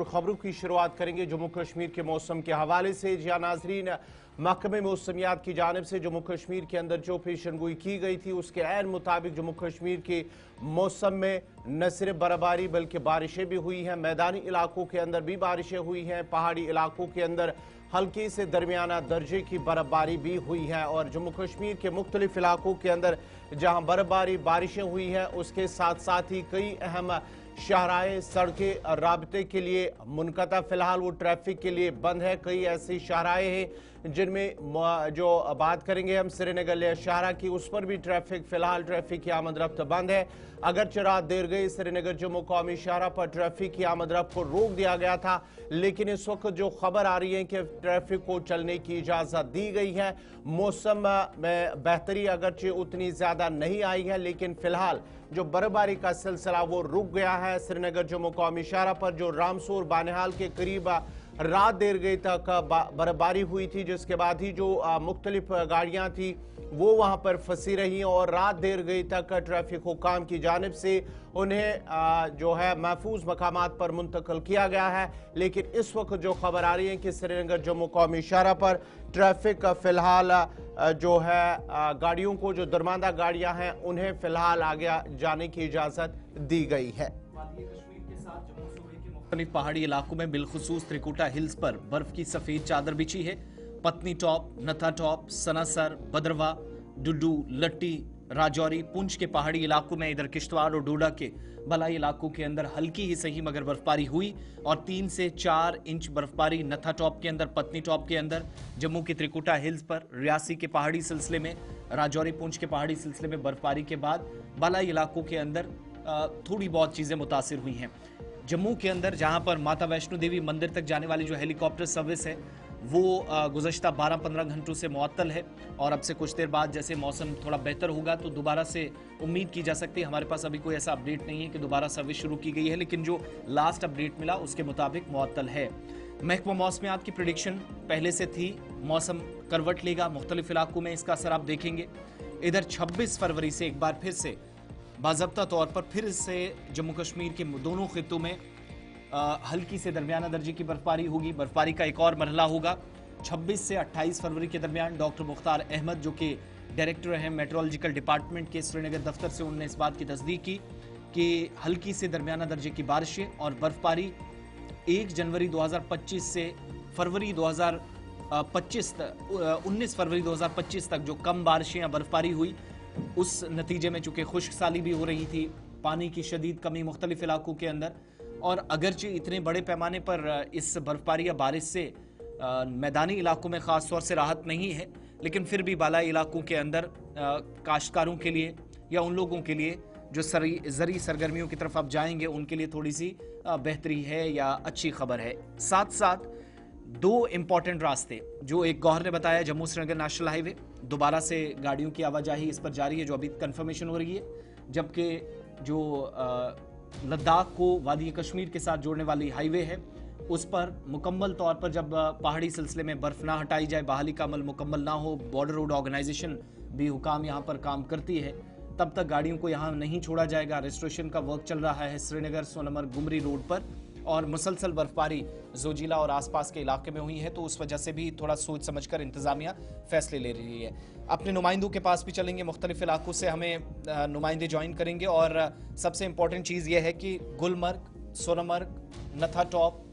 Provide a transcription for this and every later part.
और ख़बरों की शुरुआत करेंगे जम्मू कश्मीर के मौसम के हवाले से। जी नाजरीन, महकमे मौसमियात की जानिब से जम्मू कश्मीर के अंदर जो पेशनगोई की गई थी उसके ऐन मुताबिक जम्मू कश्मीर के मौसम में न सिर्फ बर्फबारी बल्कि बारिशें भी हुई हैं। मैदानी इलाकों के अंदर भी बारिशें हुई हैं, पहाड़ी इलाकों के अंदर हल्की से दरमियाना दर्जे की बर्फबारी भी हुई है। और जम्मू कश्मीर के मुख्तलिफ इलाकों के अंदर जहां बर्फबारी बारिशें हुई हैं उसके साथ साथ ही कई अहम शाहराएं सड़कें राबते के लिए मुनक़ता फिलहाल वो ट्रैफिक के लिए बंद है। कई ऐसी शाहराएं हैं जिनमें जो बात करेंगे हम श्रीनगर ले शाहरा की, उस पर भी फिलहाल ट्रैफिक की आमद रफ्त बंद है। अगरचे रात देर गई श्रीनगर जम्मू कौमी शाहरा पर ट्रैफिक की आमद रफ्त को रोक दिया गया था, लेकिन इस वक्त जो खबर आ रही है कि ट्रैफिक को चलने की इजाज़त दी गई है। मौसम में बेहतरी अगरचे उतनी ज़्यादा नहीं आई है, लेकिन फिलहाल जो बर्फबारी का सिलसिला वो रुक गया है। श्रीनगर जम्मू कौमी शाहरा पर जो रामसूर बानिहाल के करीब रात देर गई तक बर्फबारी हुई थी, जिसके बाद ही जो मुख्तलिफ गाड़ियां थी वो वहां पर फंसी रही और रात देर गई तक ट्रैफिक हुकाम की जानिब से उन्हें जो है महफूज मकामात पर मुंतकिल किया गया है। लेकिन इस वक्त जो खबर आ रही है कि श्रीनगर जम्मू कौमी शाहरा पर ट्रैफिक फिलहाल जो है गाड़ियों को, जो दरमांदा गाड़ियां हैं उन्हें फिलहाल आगे जाने की इजाजत दी गई है। मुख्तलिफ पहाड़ी इलाकों में बिलखुसूस त्रिकुटा हिल्स पर बर्फ की सफेद चादर बिछी है। पत्नी टॉप, नथा टॉप, सनासर, बदरवा, डुडू, लट्टी, राजौरी, पुंछ के पहाड़ी इलाकों में, इधर किश्तवाड़ और डोडा के बलाई इलाकों के अंदर हल्की ही सही मगर बर्फबारी हुई और 3 से 4 इंच बर्फबारी नथा टॉप के अंदर, पत्नी टॉप के अंदर, जम्मू की त्रिकुटा हिल्स पर, रियासी के पहाड़ी सिलसिले में, राजौरी पुंछ के पहाड़ी सिलसिले में बर्फबारी के बाद बलाई इलाकों के अंदर थोड़ी बहुत चीजें मुतासिर हुई हैं। जम्मू के अंदर जहां पर माता वैष्णो देवी मंदिर तक जाने वाली जो हेलीकॉप्टर सर्विस है वो गुज़श्ता 12-15 घंटों से मुअत्तल है और अब से कुछ देर बाद जैसे मौसम थोड़ा बेहतर होगा तो दोबारा से उम्मीद की जा सकती है। हमारे पास अभी कोई ऐसा अपडेट नहीं है कि दोबारा सर्विस शुरू की गई है, लेकिन जो लास्ट अपडेट मिला उसके मुताबिक मुअत्तल है। महकमा मौसमियात की प्रेडिक्शन पहले से थी, मौसम करवट लेगा, मुख्तलिफ इलाकों में इसका असर आप देखेंगे। इधर 26 फरवरी से एक बार फिर से बाज़ाब्ता तौर पर फिर से जम्मू कश्मीर के दोनों खित्तों में हल्की से दरमियाना दर्जे की बर्फबारी होगी। बर्फबारी का एक और मरहला होगा 26 से 28 फरवरी के दरमियान। डॉक्टर मुख्तार अहमद जो कि डायरेक्टर हैं मेट्रोलॉजिकल डिपार्टमेंट के श्रीनगर दफ्तर से, उन्होंने इस बात की तस्दीक की कि हल्की से दरमियाना दर्जे की बारिशें और बर्फबारी 1 जनवरी 2025 से फरवरी 2025 19 फरवरी 2025 तक जो कम बारिशें या बर्फबारी हुई उस नतीजे में चूंकि खुश्क साली भी हो रही थी, पानी की शदीद कमी मुख्तलिफ इलाकों के अंदर, और अगरचे इतने बड़े पैमाने पर इस बर्फबारी या बारिश से मैदानी इलाकों में ख़ास तौर से राहत नहीं है, लेकिन फिर भी बालाई इलाकों के अंदर काश्तकारों के लिए या उन लोगों के लिए जो ज़री सरगर्मियों की तरफ आप जाएंगे उनके लिए थोड़ी सी बेहतरी है या अच्छी खबर है। साथ साथ 2 इम्पॉर्टेंट रास्ते जो एक गौहर ने बताया, जम्मू श्रीनगर नेशनल हाईवे दोबारा से गाड़ियों की आवाजाही इस पर जारी है जो अभी कंफर्मेशन हो रही है, जबकि जो लद्दाख को वादी कश्मीर के साथ जोड़ने वाली हाईवे है उस पर मुकम्मल तौर पर जब पहाड़ी सिलसिले में बर्फ ना हटाई जाए, बहाली का अमल मुकम्मल ना हो, बॉर्डर रोड ऑर्गेनाइजेशन भी हुकाम यहाँ पर काम करती है, तब तक गाड़ियों को यहाँ नहीं छोड़ा जाएगा। रेस्टोरेशन का वर्क चल रहा है श्रीनगर सोनमर्ग गुमरी रोड पर और मुसलसल बर्फबारी जोजिला और आसपास के इलाके में हुई है, तो उस वजह से भी थोड़ा सोच समझकर इंतजामिया फैसले ले रही है। अपने नुमाइंदों के पास भी चलेंगे, मुख्तलिफ इलाकों से हमें नुमाइंदे ज्वाइन करेंगे और सबसे इंपॉर्टेंट चीज़ यह है कि गुलमर्ग, सोनमर्ग, नथा टॉप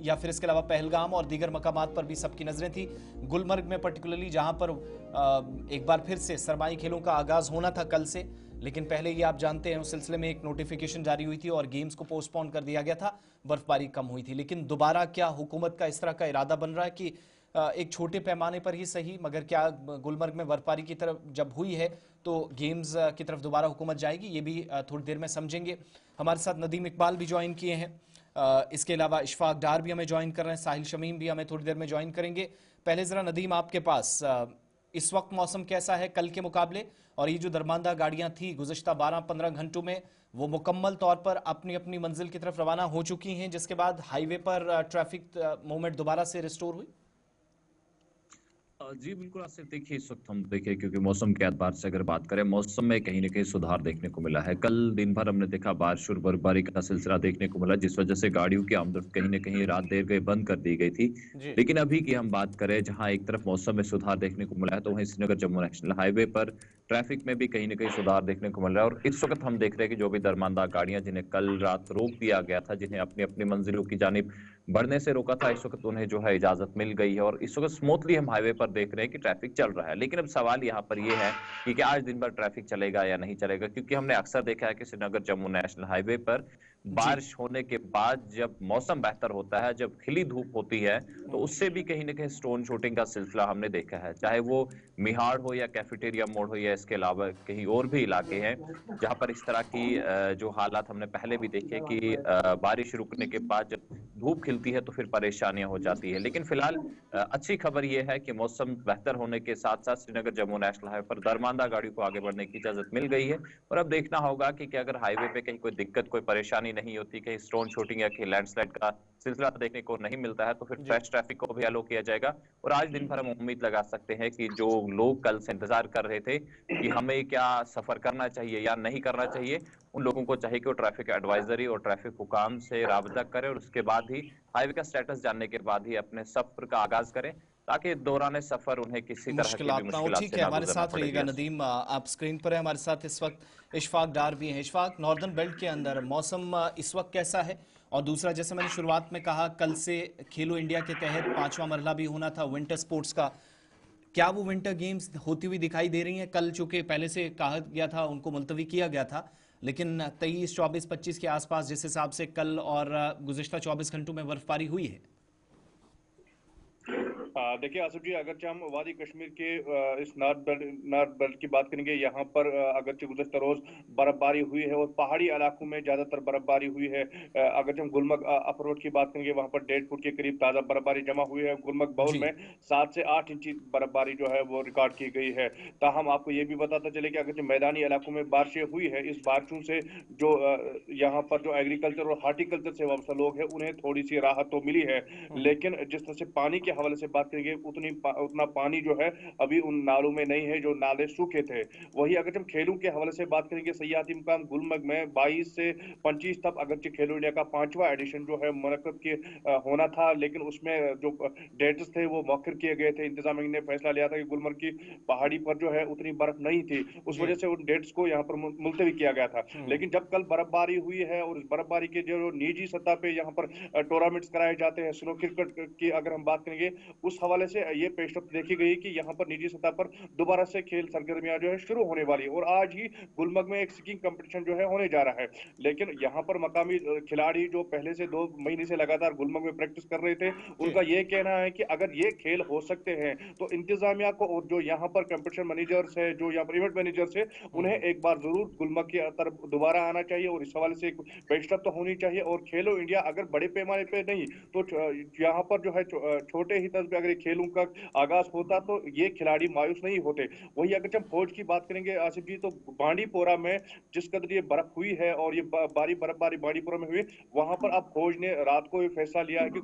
या फिर इसके अलावा पहलगाम और दीगर मकामात पर भी सबकी नज़रें थी। गुलमर्ग में पर्टिकुलरली जहां पर एक बार फिर से सरमाई खेलों का आगाज़ होना था कल से, लेकिन पहले ये आप जानते हैं उस सिलसिले में एक नोटिफिकेशन जारी हुई थी और गेम्स को पोस्टपोन कर दिया गया था, बर्फबारी कम हुई थी। लेकिन दोबारा क्या हुकूमत का इस तरह का इरादा बन रहा है कि एक छोटे पैमाने पर ही सही मगर क्या गुलमर्ग में बर्फबारी की तरफ जब हुई है तो गेम्स की तरफ दोबारा हुकूमत जाएगी, ये भी थोड़ी देर में समझेंगे। हमारे साथ नदीम इकबाल भी ज्वाइन किए हैं, इसके अलावा इशफाक डार भी हमें ज्वाइन कर रहे हैं, साहिल शमीम भी हमें थोड़ी देर में ज्वाइन करेंगे। पहले ज़रा नदीम आपके पास इस वक्त मौसम कैसा है कल के मुकाबले, और ये जो दरमांदा गाड़ियां थी गुज़श्ता 12-15 घंटों में वो मुकम्मल तौर पर अपनी अपनी मंजिल की तरफ रवाना हो चुकी हैं, जिसके बाद हाईवे पर ट्रैफिक मूवमेंट दोबारा से रिस्टोर हुई? जी बिल्कुल आसिफ, देखिए इस वक्त हम देखिए क्योंकि मौसम के एतबार से अगर बात करें, मौसम में कहीं ना कहीं सुधार देखने को मिला है। कल दिन भर हमने देखा बारिश और बर्फबारी का सिलसिला देखने को मिला, जिस वजह से गाड़ियों की आमद कहीं ना कहीं रात देर गए बंद कर दी गई थी। जी। लेकिन अभी की हम बात करें, जहां एक तरफ मौसम में सुधार देखने को मिला है, तो वहीं श्रीनगर जम्मू नेशनल हाईवे पर ट्रैफिक में भी कहीं ना कहीं सुधार देखने को मिल रहा है। और इस वक्त हम देख रहे हैं कि जो भी दरमानदार गाड़ियां जिन्हें कल रात रोक दिया गया था, जिन्हें अपनी अपनी मंजिलों की जानिब बढ़ने से रोका था, इस वक्त उन्हें जो है इजाजत मिल गई है और इस वक्त स्मूथली हम हाईवे पर देख रहे हैं कि ट्रैफिक चल रहा है। लेकिन अब सवाल यहाँ पर यह है कि क्या आज दिन भर ट्रैफिक चलेगा या नहीं चलेगा, क्योंकि हमने अक्सर देखा है कि श्रीनगर जम्मू नेशनल हाईवे पर जी। बारिश होने के बाद जब मौसम बेहतर होता है, जब खिली धूप होती है, तो उससे भी कहीं ना कहीं स्टोन शूटिंग का सिलसिला हमने देखा है। चाहे वो मिहाड़ हो या कैफेटेरिया मोड़ हो या इसके अलावा कहीं और भी इलाके हैं जहां पर इस तरह की जो हालात हमने पहले भी देखे कि बारिश रुकने के बाद जब धूप खिलती है तो फिर परेशानियां हो जाती है। लेकिन फिलहाल अच्छी खबर यह है कि मौसम बेहतर होने के साथ साथ श्रीनगर जम्मू नेशनल हाईवे पर दरमानदार गाड़ियों को आगे बढ़ने की इजाजत मिल गई है। और अब देखना होगा कि क्या अगर हाईवे पे कहीं कोई दिक्कत, कोई परेशानी नहीं होती, कहीं स्टोन शूटिंग या कहीं लैंडस्लाइड का सिलसिला देखने को नहीं मिलता है, तो फिर जी। फ्रेश ट्रैफिक को भी अलो किया जाएगा। और आज दिन भर हम उम्मीद लगा सकते हैं कि जो लोग कल से इंतजार कर रहे थे कि हमें क्या सफर करना चाहिए या नहीं करना चाहिए, उन लोगों को चाहिए कि वो ट्रैफिक एडवाइजरी और ट्रैफिक हुकाम से राबता करें और उसके बाद ही हाईवे का स्टेटस जानने के बाद ही अपने सफर का आगाज करें, ताकि दौरान सफर उन्हें किसी तरह की भी मुश्किलात ना हो। मुश्किलात ठीक से है, ना हमारे गुजरना साथ पड़े। रहिएगा नदीम। आप स्क्रीन पर है हमारे साथ इस वक्त इशफाक डार भी हैं। इशफाक, नॉर्दर्न बेल्ट के अंदर मौसम इस वक्त कैसा है? और दूसरा, जैसे मैंने शुरुआत में कहा, कल से खेलो इंडिया के तहत 5वां मरहला भी होना था विंटर स्पोर्ट्स का। क्या वो विंटर गेम्स होती हुई दिखाई दे रही हैं? कल चूंकि पहले से कहा गया था, उनको मुलतवी किया गया था, लेकिन 23, 24, 25 के आसपास जिस हिसाब से कल और गुज़िश्ता 24 घंटों में बर्फबारी हुई है। देखिए आसिफ जी, अगरचे हम वादी कश्मीर के इस नॉर्थ बेल्ट की बात करेंगे, यहाँ पर अगरचे गुज़श्ता रोज बर्फबारी हुई है और पहाड़ी इलाकों में ज्यादातर बर्फबारी हुई है। अगरचे हम गुलमर्ग अपर रोड की बात करेंगे, वहाँ पर 1.5 फुट के करीब ताजा बर्फबारी जमा हुई है। गुलमर्ग बाउल जी। में 7 से 8 इंची बर्फबारी जो है वो रिकॉर्ड की गई है। ताहम आपको ये भी बताता चले कि अगरचे मैदानी इलाकों में बारिशें हुई है, इस बारिशों से जो यहाँ पर जो एग्रीकल्चर और हार्टिकल्चर से वाबस्ता लोग हैं उन्हें थोड़ी सी राहत तो मिली है। लेकिन जिस तरह से पानी के हवाले से बात करेंगे, उतना पानी जो है अभी उन नालों में नहीं है, जो नाले सूखे थे। वही अगर हम खेलों के हवाले से बात करेंगे, सयाहती मुकाम गुलमर्ग में 22 से 25 तक अगरचे खेलो इंडिया का 5वां एडिशन जो है मुनक्कद के होना था, लेकिन उसमें जो डेट्स थे वो मौखर किए गए थे। इंतजामिया ने फैसला लिया था कि गुलमर्ग की पहाड़ी पर जो है उतनी बर्फ नहीं थी, उस जी। वजह से उन डेट्स को यहाँ पर मुलतवी किया गया था। लेकिन जब कल बर्फबारी हुई है और इस बर्फबारी के जो निजी सतह पे यहाँ पर टूर्नामेंट्स कराए जाते हैं स्नो क्रिकेट की अगर हम बात करेंगे, उस हवाले से ये पेशरफ्त देखी गई कि यहाँ पर निजी सतह पर दोबारा से खेल सरगर्मियां जो है शुरू होने वाली है और आज ही गुलमर्ग में एक स्कीइंग कंपटीशन जो है होने जा रहा है। लेकिन यहाँ पर मकामी खिलाड़ी जो पहले से 2 महीने से लगातार गुलमर्ग में प्रैक्टिस कर रहे थे, जी। उनका ये कहना है कि अगर ये खेल हो सकते हैं तो इंतजामिया को और जो यहाँ पर कंपटीशन मैनेजर्स है, जो यहाँ पर इवेंट मैनेजर्स है, उन्हें एक बार जरूर गुलमर्ग की तरफ दोबारा आना चाहिए और इस हवाले से एक पेशरफ्त तो होनी चाहिए। और खेलो इंडिया अगर बड़े पैमाने पे नहीं तो यहाँ पर जो है छोटे ही तर्ज पे अगर खेलों का आगाज होता तो ये खिलाड़ी मायूस नहीं होते। वही अगर हम फौज की बात करेंगे आसिफ जी, तो बांडीपोरा में जिस कदर ये बर्फ हुई है और ये बर्फबारी बांडीपोरा में हुई, वहां पर अब फौज ने रात को ये फैसला लिया है कि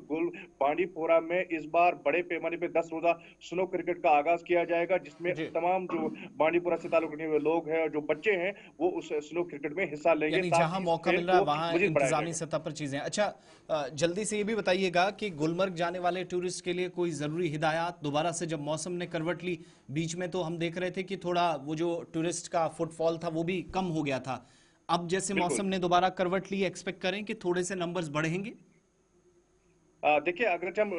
बांडीपोरा में इस बार बड़े पैमाने पे 10 रोजा स्नो क्रिकेट का आगाज किया जाएगा, जिसमें जी। तमाम जो बांडीपोरा से ताल्लुक रखने वाले लोग हैं, जो बच्चे हैं, वो उस स्नो क्रिकेट में हिस्सा लेंगे यानी जहां ताकि इस मौका खेल मिल रहा है को वहां मजीद बढ़ाया इंतजामी जाएगा। सतह पर चीजें। अच्छा, जल्दी से ये भी बताइएगा कि गुलमर्ग जाने वाले टूरिस्ट के लिए कोई जरूरी हिदायत? दोबारा से जब मौसम ने करवट ली, बीच में तो हम देख रहे थे कि थोड़ा वो जो टूरिस्ट का फुटफॉल था वो भी कम हो गया था। अब जैसे बिल्कुल। मौसम ने दोबारा करवट ली, एक्सपेक्ट करें कि थोड़े से नंबर्स बढ़ेंगे? देखिए अगर हम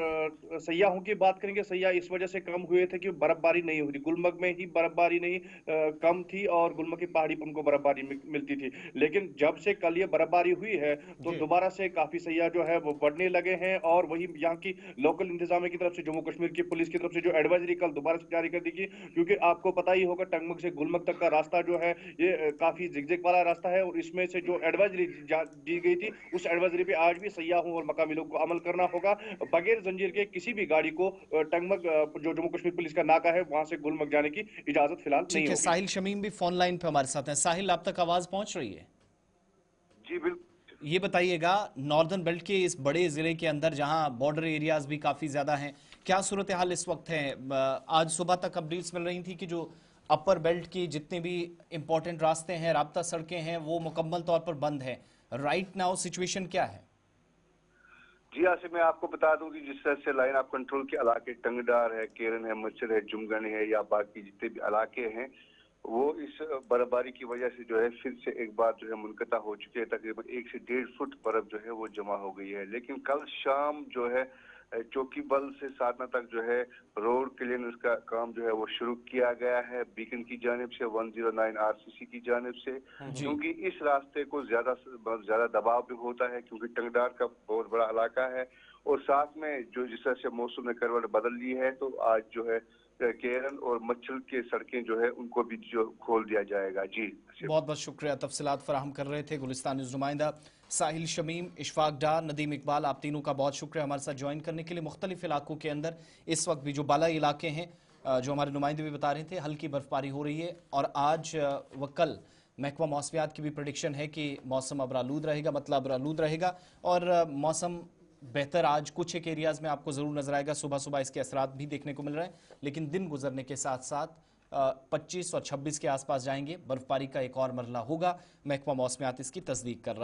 सयाहों की बात करेंगे, सयाह इस वजह से कम हुए थे कि बर्फबारी नहीं हुई थी। गुलमर्ग में ही बर्फबारी नहीं कम थी और गुलमर्ग की पहाड़ी पर उनको बर्फबारी मिलती थी। लेकिन जब से कल ये बर्फबारी हुई है तो जी। दोबारा से काफी सयाह जो है वो बढ़ने लगे हैं। और वही यहाँ की लोकल इंतजामिया की तरफ से, जम्मू कश्मीर की पुलिस की तरफ से जो एडवाइजरी कल दोबारा से जारी कर दी गई, क्योंकि आपको पता ही होगा टंगमर्ग से गुलमर्ग तक का रास्ता जो है ये काफी जिगजिग वाला रास्ता है और इसमें से जो एडवाइजरी दी गई थी उस एडवाइजरी पे आज भी सयाहों और मकामी लोगों को अमल करना होगा। बगैर जंजीर के किसी भी गाड़ी को टंगमर्ग जो जम्मू कश्मीर पुलिस का नाका है वहां से गुलमर्ग जाने की इजाजत फिलहाल नहीं ठीक है, होगी। साहिल शमीम भी फोन लाइन पे हमारे साथ हैं। साहिल, आप तक आवाज पहुंच रही है? जी ये बताइएगा, नॉर्दर्न बेल्ट के इस बड़े ज़िले के अंदर जहां बॉर्डर एरियाज भी काफ़ी ज़्यादा हैं, क्या सूरत हाल इस वक्त है? आज सुबह तक अपडेट्स मिल रही थी कि जो अपर बेल्ट की जितने भी इंपॉर्टेंट रास्ते हैं, राब्ता सड़कें हैं, वो मुकम्मल तौर पर बंद हैं। राइट नाउ सिचुएशन क्या है? जी आसिफ, मैं आपको बता दूं कि जिस तरह से लाइन ऑफ कंट्रोल के इलाके टंगडार है, केरन है, मच्छर है, जुमगन है या बाकी जितने भी इलाके हैं, वो इस बर्फबारी की वजह से जो है फिर से एक बार जो है मुनक़ता हो चुके हैं। तकरीबन 1 से 1.5 फुट बर्फ जो है वो जमा हो गई है। लेकिन कल शाम जो है चौकी बल से साधना तक जो है रोड क्लियरेंस का काम जो है वो शुरू किया गया है बीकन की जानिब से, 109 आरसीसी की जानिब से, क्योंकि इस रास्ते को बहुत ज्यादा दबाव भी होता है, क्योंकि टंगडार का बहुत बड़ा इलाका है और साथ में जो जिस तरह से मौसम ने करवट बदल ली है, तो आज जो है केरन और मच्छल के सड़कें जो है उनको भी जो खोल दिया जाएगा। जी बहुत बहुत शुक्रिया, तफसीलात फराहम कर रहे थे गुलिस्तान न्यूज़ नुमाइंदा साहिल शमीम, इशफाक डार, नदीम इकबाल। आप तीनों का बहुत शुक्रिया हमारे साथ ज्वाइन करने के लिए। मुख्तलिफ इलाकों के अंदर इस वक्त भी जो बाला इलाके हैं, जो हमारे नुमाइंदे भी बता रहे थे, हल्की बर्फबारी हो रही है और आज व कल महकमा मौसमियात की भी प्रेडिक्शन है कि मौसम अबरालूद रहेगा, मतलब अबरालूद रहेगा और मौसम बेहतर आज कुछ एक एरियाज़ में आपको ज़रूर नजर आएगा। सुबह सुबह इसके असरात भी देखने को मिल रहे हैं, लेकिन दिन गुजरने के साथ साथ 25 और 26 के आसपास जाएंगे, बर्फबारी का एक और मरला होगा। महकमा मौसमियात इसकी तस्दीक कर रहा है।